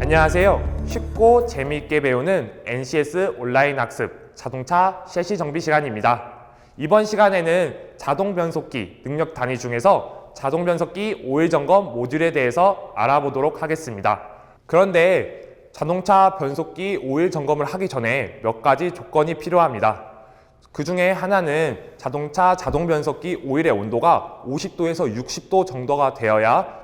안녕하세요. 쉽고 재미있게 배우는 NCS 온라인 학습 자동차 셰시 정비 시간입니다. 이번 시간에는 자동 변속기 능력 단위 중에서 자동 변속기 오일 점검 모듈에 대해서 알아보도록 하겠습니다. 그런데 자동차 변속기 오일 점검을 하기 전에 몇 가지 조건이 필요합니다. 그 중에 하나는 자동차 자동 변속기 오일의 온도가 50도에서 60도 정도가 되어야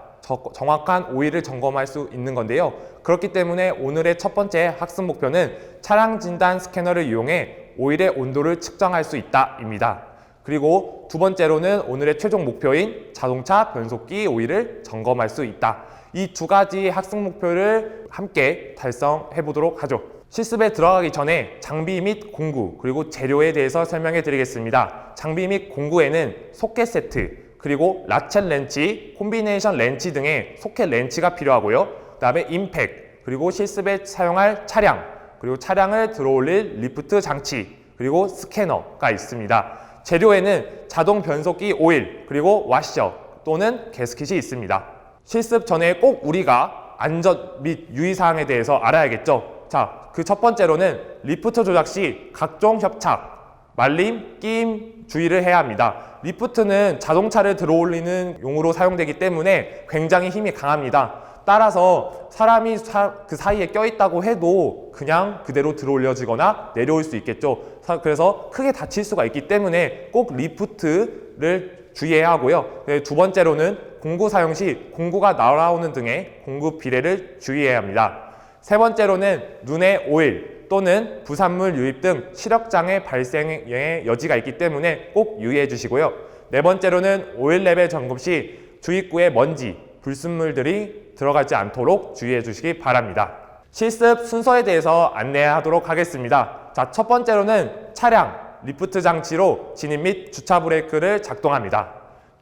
정확한 오일을 점검할 수 있는 건데요. 그렇기 때문에 오늘의 첫 번째 학습 목표는 차량 진단 스캐너를 이용해 오일의 온도를 측정할 수 있다입니다. 그리고 두 번째로는 오늘의 최종 목표인 자동차 변속기 오일을 점검할 수 있다. 이 두 가지 학습 목표를 함께 달성해 보도록 하죠. 실습에 들어가기 전에 장비 및 공구 그리고 재료에 대해서 설명해 드리겠습니다. 장비 및 공구에는 소켓 세트, 그리고 라쳇 렌치, 콤비네이션 렌치 등의 소켓 렌치가 필요하고요. 그 다음에 임팩, 그리고 실습에 사용할 차량, 그리고 차량을 들어올릴 리프트 장치, 그리고 스캐너가 있습니다. 재료에는 자동 변속기 오일, 그리고 와셔 또는 게스킷이 있습니다. 실습 전에 꼭 우리가 안전 및 유의사항에 대해서 알아야겠죠. 자, 그 첫 번째로는 리프트 조작 시 각종 협착, 말림, 끼임 주의를 해야 합니다. 리프트는 자동차를 들어올리는 용으로 사용되기 때문에 굉장히 힘이 강합니다. 따라서 사람이 그 사이에 껴있다고 해도 그냥 그대로 들어올려지거나 내려올 수 있겠죠. 그래서 크게 다칠 수가 있기 때문에 꼭 리프트를 주의해야 하고요. 두 번째로는 공구 사용 시 공구가 날아오는 등의 공구 비례를 주의해야 합니다. 세 번째로는 눈에 오일 또는 부산물 유입 등 시력장애 발생의 여지가 있기 때문에 꼭 유의해 주시고요. 네 번째로는 오일 레벨 점검 시 주입구에 먼지, 불순물들이 들어가지 않도록 주의해 주시기 바랍니다. 실습 순서에 대해서 안내하도록 하겠습니다. 자, 첫 번째로는 차량, 리프트 장치로 진입 및 주차 브레이크를 작동합니다.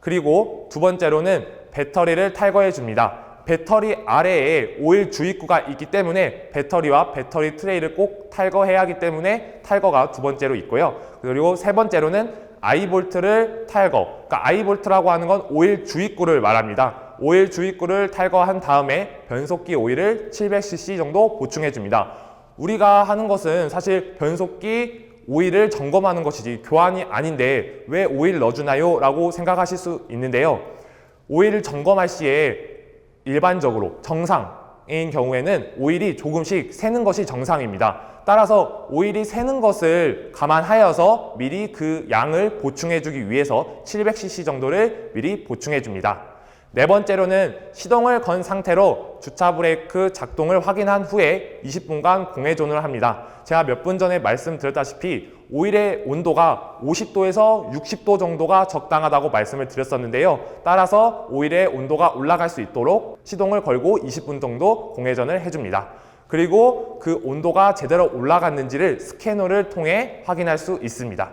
그리고 두 번째로는 배터리를 탈거해 줍니다. 배터리 아래에 오일 주입구가 있기 때문에 배터리와 배터리 트레이를 꼭 탈거해야 하기 때문에 탈거가 두 번째로 있고요. 그리고 세 번째로는 아이볼트를 탈거. 그러니까 아이볼트라고 하는 건 오일 주입구를 말합니다. 오일 주입구를 탈거한 다음에 변속기 오일을 700cc 정도 보충해 줍니다. 우리가 하는 것은 사실 변속기 오일을 점검하는 것이지 교환이 아닌데 왜 오일 넣어주나요? 라고 생각하실 수 있는데요. 오일을 점검할 시에 일반적으로 정상인 경우에는 오일이 조금씩 새는 것이 정상입니다. 따라서 오일이 새는 것을 감안하여서 미리 그 양을 보충해 주기 위해서 700cc 정도를 미리 보충해 줍니다. 네 번째로는 시동을 건 상태로 주차 브레이크 작동을 확인한 후에 20분간 공회전을 합니다. 제가 몇 분 전에 말씀드렸다시피 오일의 온도가 50도에서 60도 정도가 적당하다고 말씀을 드렸었는데요. 따라서 오일의 온도가 올라갈 수 있도록 시동을 걸고 20분 정도 공회전을 해줍니다. 그리고 그 온도가 제대로 올라갔는지를 스캐너를 통해 확인할 수 있습니다.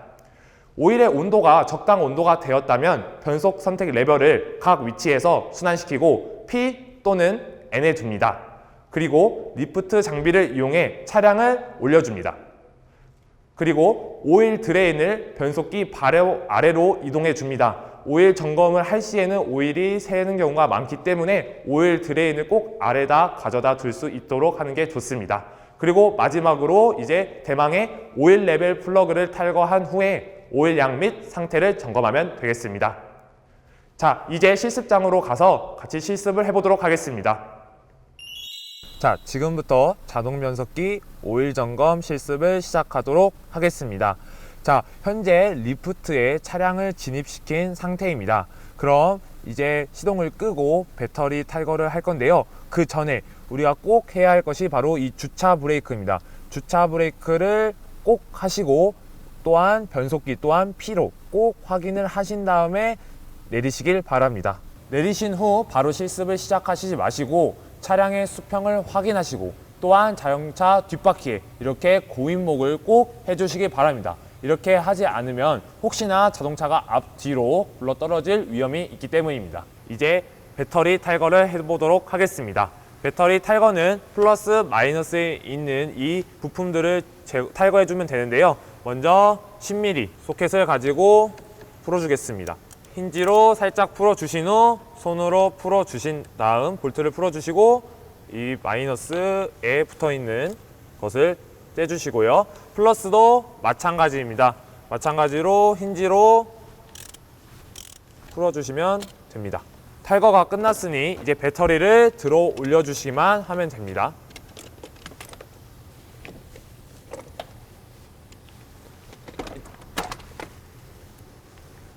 오일의 온도가 적당 온도가 되었다면 변속 선택 레버를 각 위치에서 순환시키고 P 또는 N에 둡니다. 그리고 리프트 장비를 이용해 차량을 올려줍니다. 그리고 오일 드레인을 변속기 바로 아래로 이동해 줍니다. 오일 점검을 할 시에는 오일이 새는 경우가 많기 때문에 오일 드레인을 꼭 아래다 가져다 둘 수 있도록 하는 게 좋습니다. 그리고 마지막으로 이제 대망의 오일 레벨 플러그를 탈거한 후에 오일 양 및 상태를 점검하면 되겠습니다. 자, 이제 실습장으로 가서 같이 실습을 해보도록 하겠습니다. 자, 지금부터 자동 변속기 오일 점검 실습을 시작하도록 하겠습니다. 자, 현재 리프트에 차량을 진입시킨 상태입니다. 그럼 이제 시동을 끄고 배터리 탈거를 할 건데요. 그 전에 우리가 꼭 해야 할 것이 바로 이 주차 브레이크입니다. 주차 브레이크를 꼭 하시고 또한 변속기 또한 P로 꼭 확인을 하신 다음에 내리시길 바랍니다. 내리신 후 바로 실습을 시작하시지 마시고 차량의 수평을 확인하시고 또한 자동차 뒷바퀴에 이렇게 고인목을 꼭 해주시기 바랍니다. 이렇게 하지 않으면 혹시나 자동차가 앞뒤로 굴러 떨어질 위험이 있기 때문입니다. 이제 배터리 탈거를 해보도록 하겠습니다. 배터리 탈거는 플러스 마이너스에 있는 이 부품들을 탈거해주면 되는데요. 먼저 10mm 소켓을 가지고 풀어주겠습니다. 힌지로 살짝 풀어주신 후 손으로 풀어주신 다음 볼트를 풀어주시고 이 마이너스에 붙어 있는 것을 떼주시고요. 플러스도 마찬가지입니다. 마찬가지로 힌지로 풀어주시면 됩니다. 탈거가 끝났으니 이제 배터리를 들어 올려주시기만 하면 됩니다.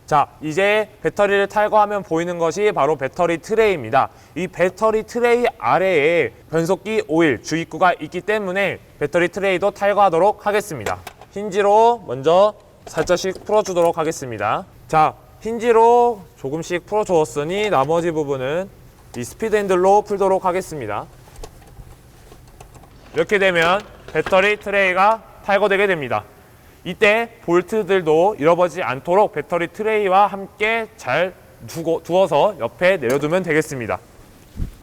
자, 이제 배터리를 탈거하면 보이는 것이 바로 배터리 트레이입니다. 이 배터리 트레이 아래에 변속기 오일 주입구가 있기 때문에 배터리 트레이도 탈거하도록 하겠습니다. 힌지로 먼저 살짝씩 풀어주도록 하겠습니다. 자, 힌지로 조금씩 풀어주었으니 나머지 부분은 이 스피드 핸들로 풀도록 하겠습니다. 이렇게 되면 배터리 트레이가 탈거되게 됩니다. 이때 볼트들도 잃어버리지 않도록 배터리 트레이와 함께 잘 두어서 옆에 내려두면 되겠습니다.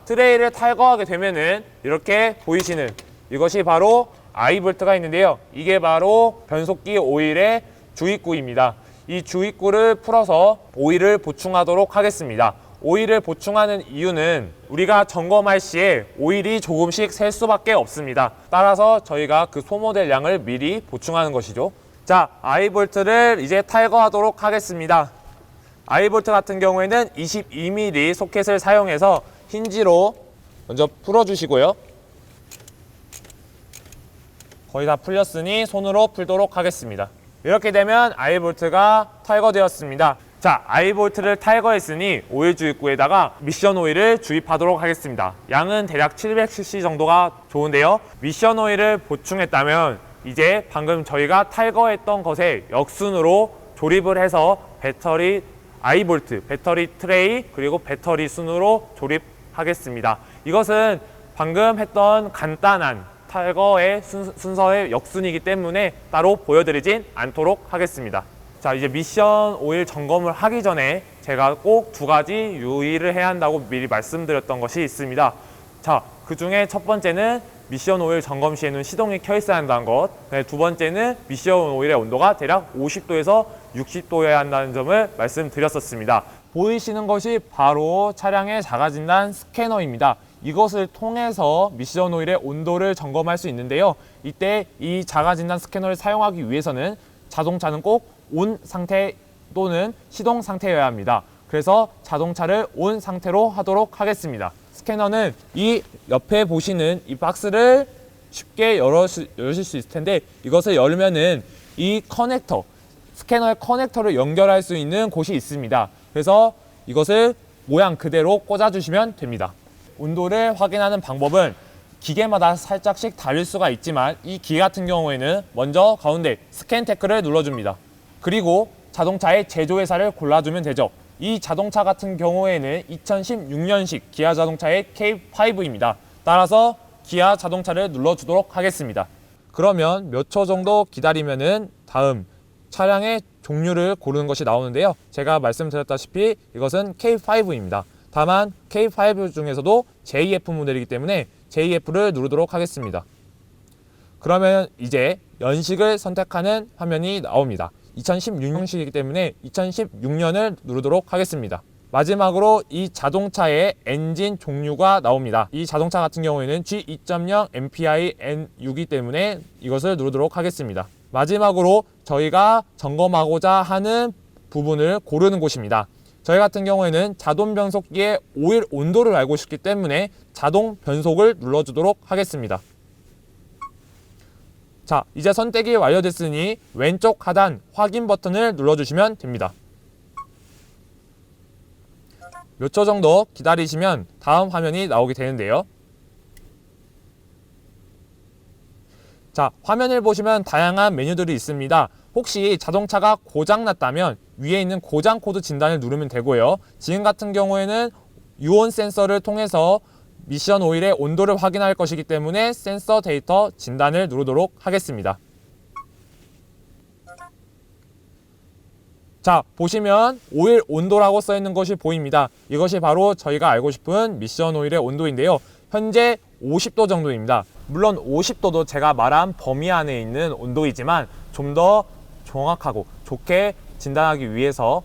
트레이를 탈거하게 되면은 이렇게 보이시는 이것이 바로 I볼트가 있는데요. 이게 바로 변속기 오일의 주입구입니다. 이 주입구를 풀어서 오일을 보충하도록 하겠습니다. 오일을 보충하는 이유는 우리가 점검할 시에 오일이 조금씩 셀 수밖에 없습니다. 따라서 저희가 그 소모될 양을 미리 보충하는 것이죠. 자, I볼트를 이제 탈거하도록 하겠습니다. I볼트 같은 경우에는 22mm 소켓을 사용해서 힌지로 먼저 풀어주시고요. 거의 다 풀렸으니 손으로 풀도록 하겠습니다. 이렇게 되면 I볼트가 탈거되었습니다. 자, I볼트를 탈거했으니 오일 주입구에다가 미션 오일을 주입하도록 하겠습니다. 양은 대략 700cc 정도가 좋은데요. 미션 오일을 보충했다면 이제 방금 저희가 탈거했던 것에 역순으로 조립을 해서 배터리 I볼트, 배터리 트레이, 그리고 배터리 순으로 조립하겠습니다. 이것은 방금 했던 간단한 탈거의 순서의 역순이기 때문에 따로 보여드리진 않도록 하겠습니다. 자, 이제 미션 오일 점검을 하기 전에 제가 꼭 2가지 유의를 해야 한다고 미리 말씀드렸던 것이 있습니다. 자, 그 중에 첫 번째는 미션 오일 점검 시에는 시동이 켜 있어야 한다는 것. 두 번째는 미션 오일의 온도가 대략 50도에서 60도여야 한다는 점을 말씀드렸었습니다. 보이시는 것이 바로 차량의 자가진단 스캐너입니다. 이것을 통해서 미션 오일의 온도를 점검할 수 있는데요. 이때 이 자가진단 스캐너를 사용하기 위해서는 자동차는 꼭 온 상태 또는 시동 상태여야 합니다. 그래서 자동차를 온 상태로 하도록 하겠습니다. 스캐너는 이 옆에 보시는 이 박스를 쉽게 열으실 수 있을 텐데, 이것을 열면은 이 커넥터, 스캐너의 커넥터를 연결할 수 있는 곳이 있습니다. 그래서 이것을 모양 그대로 꽂아주시면 됩니다. 온도를 확인하는 방법은 기계마다 살짝씩 다를 수가 있지만 이 기계 같은 경우에는 먼저 가운데 스캔 태클을 눌러줍니다. 그리고 자동차의 제조회사를 골라주면 되죠. 이 자동차 같은 경우에는 2016년식 기아 자동차의 K5입니다. 따라서 기아 자동차를 눌러주도록 하겠습니다. 그러면 몇 초 정도 기다리면은 다음 차량의 종류를 고르는 것이 나오는데요. 제가 말씀드렸다시피 이것은 K5입니다. 다만 K5 중에서도 JF 모델이기 때문에 JF를 누르도록 하겠습니다. 그러면 이제 연식을 선택하는 화면이 나옵니다. 2016년식이기 때문에 2016년을 누르도록 하겠습니다. 마지막으로 이 자동차의 엔진 종류가 나옵니다. 이 자동차 같은 경우에는 G2.0 MPI N6이기 때문에 이것을 누르도록 하겠습니다. 마지막으로 저희가 점검하고자 하는 부분을 고르는 곳입니다. 저희 같은 경우에는 자동 변속기의 오일 온도를 알고 싶기 때문에 자동 변속을 눌러주도록 하겠습니다. 자, 이제 선택이 완료됐으니 왼쪽 하단 확인 버튼을 눌러주시면 됩니다. 몇 초 정도 기다리시면 다음 화면이 나오게 되는데요. 자, 화면을 보시면 다양한 메뉴들이 있습니다. 혹시 자동차가 고장났다면 위에 있는 고장 코드 진단을 누르면 되고요. 지금 같은 경우에는 유온 센서를 통해서 미션 오일의 온도를 확인할 것이기 때문에 센서 데이터 진단을 누르도록 하겠습니다. 자, 보시면 오일 온도라고 써 있는 것이 보입니다. 이것이 바로 저희가 알고 싶은 미션 오일의 온도인데요. 현재 50도 정도입니다. 물론 50도도 제가 말한 범위 안에 있는 온도이지만 좀 더 정확하고 좋게 진단하기 위해서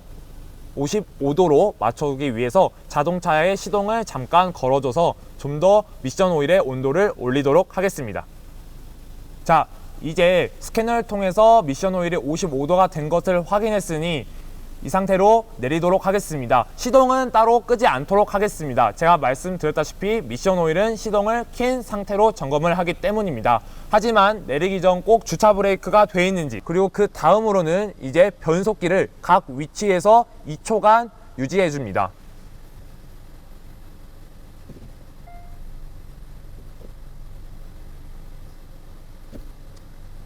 55도로 맞춰주기 위해서 자동차의 시동을 잠깐 걸어줘서 좀 더 미션 오일의 온도를 올리도록 하겠습니다. 자, 이제 스캐너를 통해서 미션 오일이 55도가 된 것을 확인했으니 이 상태로 내리도록 하겠습니다. 시동은 따로 끄지 않도록 하겠습니다. 제가 말씀드렸다시피 미션 오일은 시동을 킨 상태로 점검을 하기 때문입니다. 하지만 내리기 전 꼭 주차 브레이크가 되어 있는지, 그리고 그 다음으로는 이제 변속기를 각 위치에서 2초간 유지해 줍니다.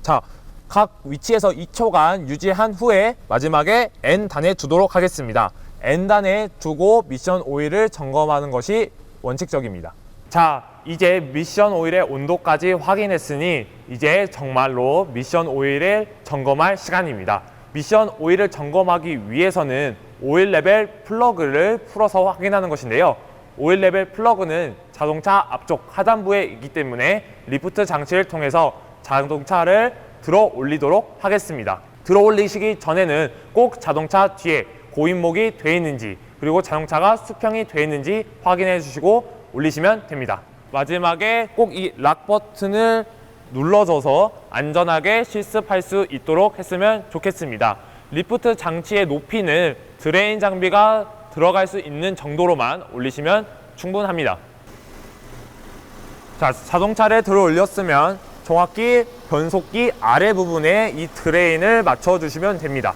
자, 각 위치에서 2초간 유지한 후에 마지막에 N단에 두도록 하겠습니다. N단에 두고 미션 오일을 점검하는 것이 원칙적입니다. 자, 이제 미션 오일의 온도까지 확인했으니 이제 정말로 미션 오일을 점검할 시간입니다. 미션 오일을 점검하기 위해서는 오일 레벨 플러그를 풀어서 확인하는 것인데요. 오일 레벨 플러그는 자동차 앞쪽 하단부에 있기 때문에 리프트 장치를 통해서 자동차를 들어 올리도록 하겠습니다. 들어 올리시기 전에는 꼭 자동차 뒤에 고인목이 되어 있는지, 그리고 자동차가 수평이 되어 있는지 확인해 주시고 올리시면 됩니다. 마지막에 꼭 이 락 버튼을 눌러줘서 안전하게 실습할 수 있도록 했으면 좋겠습니다. 리프트 장치의 높이는 드레인 장비가 들어갈 수 있는 정도로만 올리시면 충분합니다. 자, 자동차를 들어 올렸으면 정확히 변속기 아래 부분에 이 드레인을 맞춰 주시면 됩니다.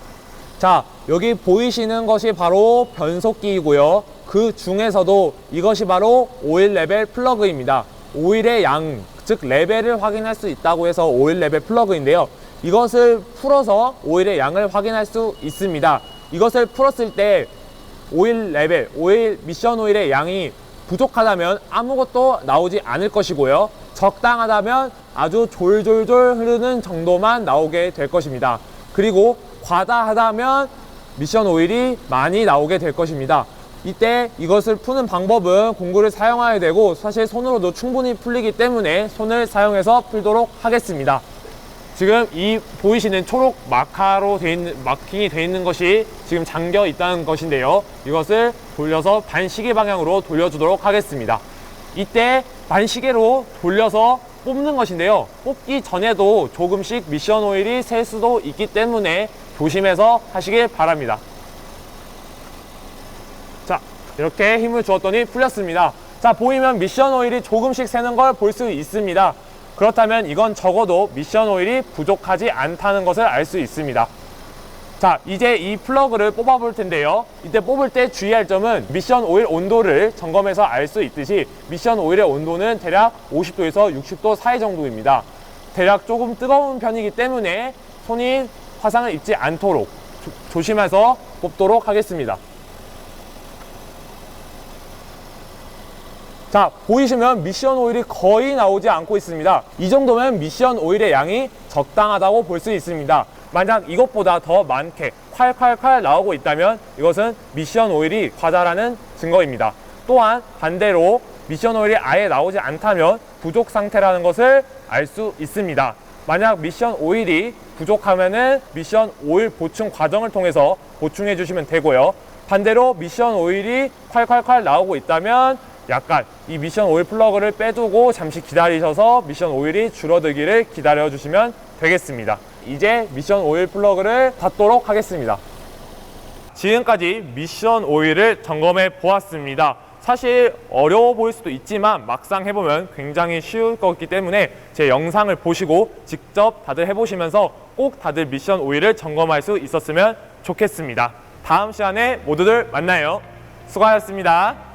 자, 여기 보이시는 것이 바로 변속기이고요. 그 중에서도 이것이 바로 오일 레벨 플러그입니다. 오일의 양, 즉 레벨을 확인할 수 있다고 해서 오일 레벨 플러그인데요. 이것을 풀어서 오일의 양을 확인할 수 있습니다. 이것을 풀었을 때 오일 레벨, 미션 오일의 양이 부족하다면 아무것도 나오지 않을 것이고요. 적당하다면 아주 졸졸졸 흐르는 정도만 나오게 될 것입니다. 그리고 과다하다면 미션 오일이 많이 나오게 될 것입니다. 이때 이것을 푸는 방법은 공구를 사용해야 되고, 사실 손으로도 충분히 풀리기 때문에 손을 사용해서 풀도록 하겠습니다. 지금 이 보이시는 초록 마킹이 되어 있는 것이 지금 잠겨 있다는 것인데요. 이것을 돌려서 반시계 방향으로 돌려주도록 하겠습니다. 이때 반시계로 돌려서 뽑는 것인데요. 뽑기 전에도 조금씩 미션 오일이 셀 수도 있기 때문에 조심해서 하시길 바랍니다. 자, 이렇게 힘을 주었더니 풀렸습니다. 자, 보이면 미션 오일이 조금씩 새는 걸 볼 수 있습니다. 그렇다면 이건 적어도 미션 오일이 부족하지 않다는 것을 알 수 있습니다. 자, 이제 이 플러그를 뽑아 볼 텐데요. 이때 뽑을 때 주의할 점은 미션 오일 온도를 점검해서 알 수 있듯이 미션 오일의 온도는 대략 50도에서 60도 사이 정도입니다. 대략 조금 뜨거운 편이기 때문에 손이 화상을 입지 않도록 조심해서 뽑도록 하겠습니다. 자, 보이시면 미션 오일이 거의 나오지 않고 있습니다. 이 정도면 미션 오일의 양이 적당하다고 볼 수 있습니다. 만약 이것보다 더 많게 콸콸콸 나오고 있다면 이것은 미션 오일이 과다라는 증거입니다. 또한 반대로 미션 오일이 아예 나오지 않다면 부족 상태라는 것을 알 수 있습니다. 만약 미션 오일이 부족하면은 미션 오일 보충 과정을 통해서 보충해 주시면 되고요. 반대로 미션 오일이 콸콸콸 나오고 있다면 약간 이 미션 오일 플러그를 빼두고 잠시 기다리셔서 미션 오일이 줄어들기를 기다려 주시면 되겠습니다. 이제 미션 오일 플러그를 닫도록 하겠습니다. 지금까지 미션 오일을 점검해 보았습니다. 사실 어려워 보일 수도 있지만 막상 해보면 굉장히 쉬울 거기 때문에 제 영상을 보시고 직접 다들 해보시면서 꼭 다들 미션 오일을 점검할 수 있었으면 좋겠습니다. 다음 시간에 모두들 만나요. 수고하셨습니다.